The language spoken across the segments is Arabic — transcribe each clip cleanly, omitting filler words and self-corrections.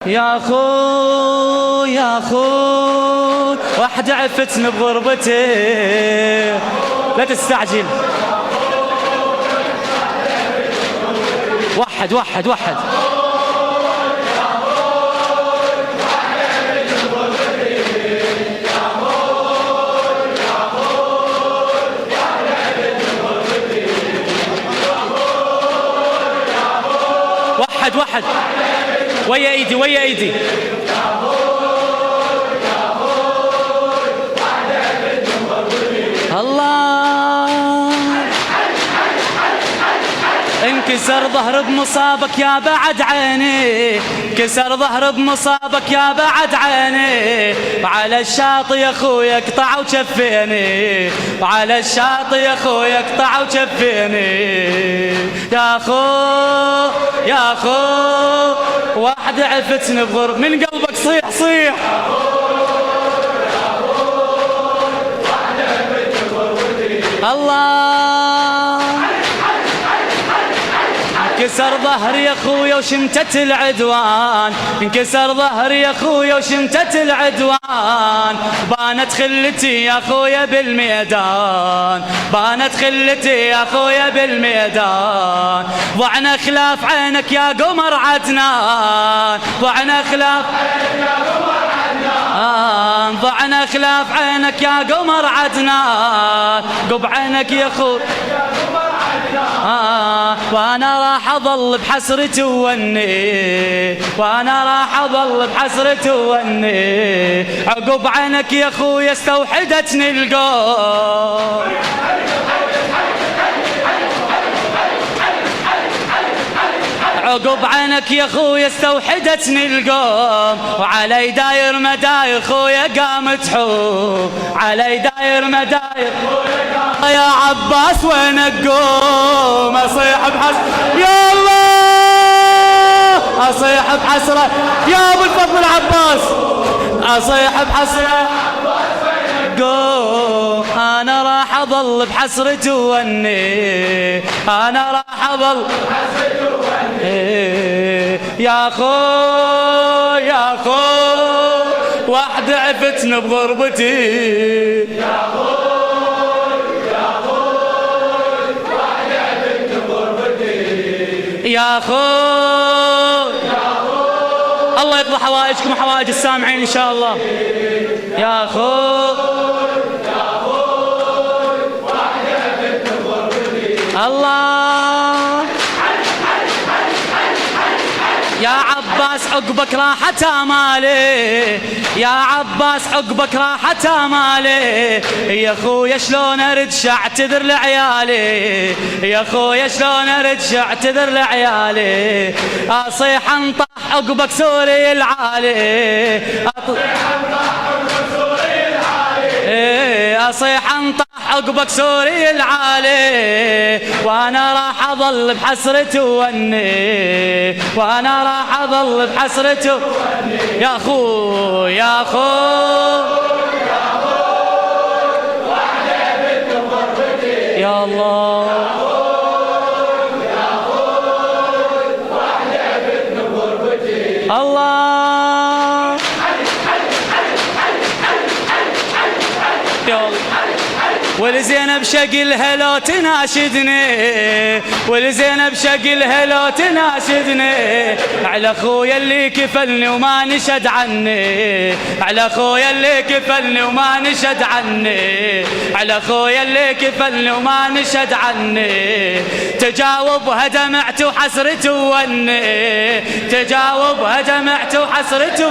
يا خوي يا خوي واحد عفتني بغربتي، لا تستعجل. وحد وحد وحد. وحد وحد ويا ايدي ويا ايدي. الله انكسر ظهر بمصابك يا بعد عيني، انكسر ظهر بمصابك يا بعد عيني، وعلى الشاطئ يا خويا اقطع وشفيني، وعلى الشاطئ يا خويا اقطع وشفيني. يا خو يا خو واحد عفتني بغرب، من قلبك صيح صيح. الله انكسر ظهري يا خويا وشمتت العدوان، انكسر ظهري يا خويا وشمتت العدوان، بانت خلتي يا خويا بالميدان، بانت خلتي يا خويا بالميدان، ضعنا خلاف عينك يا قمر عدنان، ضعنا خلاف عينك يا قمر عدنان، ضعنا خلاف عينك يا قمر عدنان، قب عينك يا خويا وانا راح اظل بحسرتي واني، وانا راح اظل بحسرتي واني، عقب عينك يا خويا استوحدتني القوم، عقب عينك يا خويا استوحدتني القوم، وعلي داير مداير خويا قامت حوم، علي داير مداير يا عباس وينك قوم، اصيح بحسرة يا الله، اصيح بحسرة يا ابو الفضل عباس، اصيح بحسرة قوم، انا راح اظل بحسرتي واني، انا راح اظل بحسرتي واني. يا خوي يا خوي واحد عفتني بغربتي، يا خوي يا خوي الله يقضي حوائجكم وحوائج السامعين ان شاء الله. يا خوي الله يا عباس عقبك راحت امالي، يا عباس عقبك راحت امالي، يا خويا شلون ارجع اعتذر لعيالي، يا خويا شلون ارجع اعتذر لعيالي، اصيح انطح عقبك سوري العالي، اصيح انطح عقبك سوري العالي، وانا راح اظل بحسرتي واني، وانا راح اظل بحسرتي واني. يا اخوي يا اخوي يا الله الله يا الله. ولزينب شقلها لو تناشدني، ولزينب شقلها لو تناشدني، على خويا اللي كفلني وما نشد عني، على خويا اللي كفلني وما نشد عني، على خويا اللي كفلني وما نشد عني، تجاوبها دمعت وحسرت واني، تجاوبها دمعت وحسرت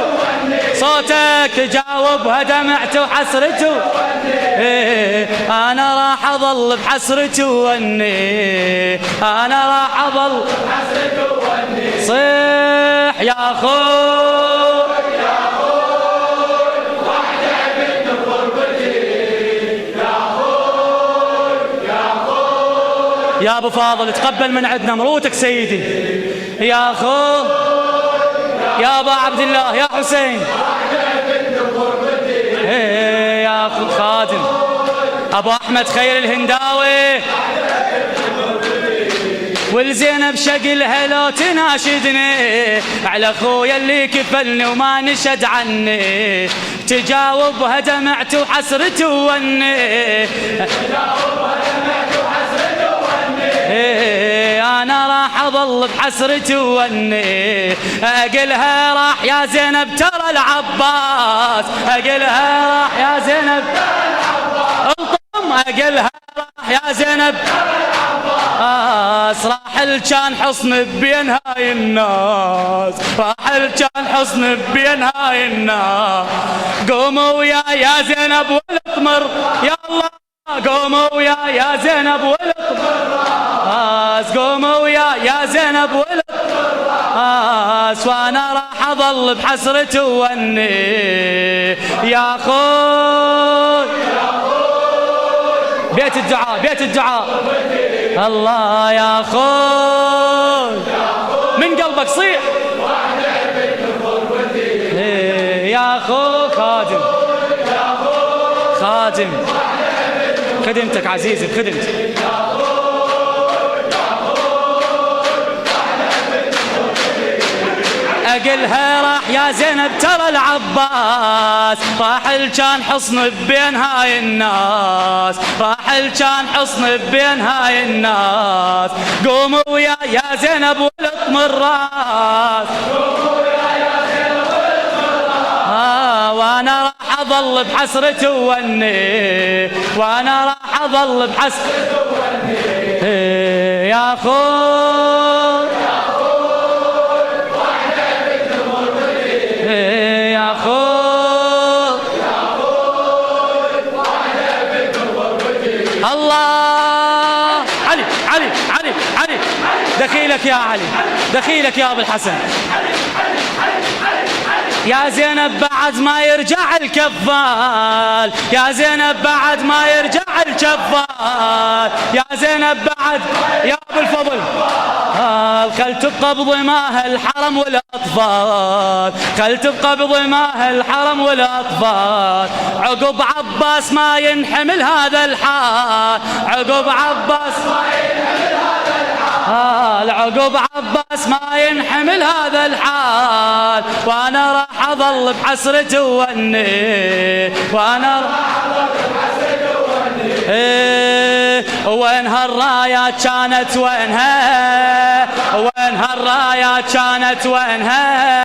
صوتك، تجاوبها دمعت وحسرت واني، أنا راح أظل بحسرتي واني، أنا راح أظل بحسرتي واني. صيح يا خوي يا خوي واحد عفتني بغربتي، يا خوي يا خوي يا أبو فاضل تقبل من عندنا مروتك سيدي، يا خوي يا أبا عبد الله يا حسين، يا أخو خادم أبو أحمد خير الهنداوي، والزينب شقلها لو تناشدني على اخويا اللي كفلني وما نشد عني، تجاوبها دمعت وحسرت ووني، انا راح اظل بحسرتي ووني، اقلها راح يا زينب ترى العباس، اقلها راح يا زينب الطم، اقلها راح يا زينب راح كان حصن بين هاي الناس، راح كان حصن بين هاي الناس، قوموا يا زينب والقمر يا الله، قوموا يا زينب والقمر، قوموا يا زينب والقمر، وانا راح اظل بحسرتي ووني، يا خوي بيت الدعاء بيت الدعاء، الله يا خوي من قلبك صيح، يا خو خادم خادم خدمتك عزيزي بخدمتك، اقلها راح يا زينب ترى العباس، راح كان حصن بين هاي الناس، راح كان حصن بين هاي الناس، قوموا يا زينب والقم الراس، وانا راح اظل بحسرتي ووني، وانا راح اظل بحسرتي ووني، يا خوي يا خوي الله، علي علي علي علي، دخيلك يا علي، دخيلك يا ابو الحسن، يا زينب بعد ما يرجع الكفال، يا زينب بعد ما يرجع الكفال، يا زينب بعد يا ابو الفضل، خل تبقى بضماها الحرم والاطفال، خل تبقى بضماها الحرم والاطفال، عقب عباس ما ينحمل هذا الحال، عقب عباس ما ينحمل هذا الحال، عقب عباس ما ينحمل هذا الحال، وانا راح اظل بحسرتي ووني، وانا راح اظل بحسرتي ووني، وين هالرايات كانت وينها، وين هالرايات كانت وينها.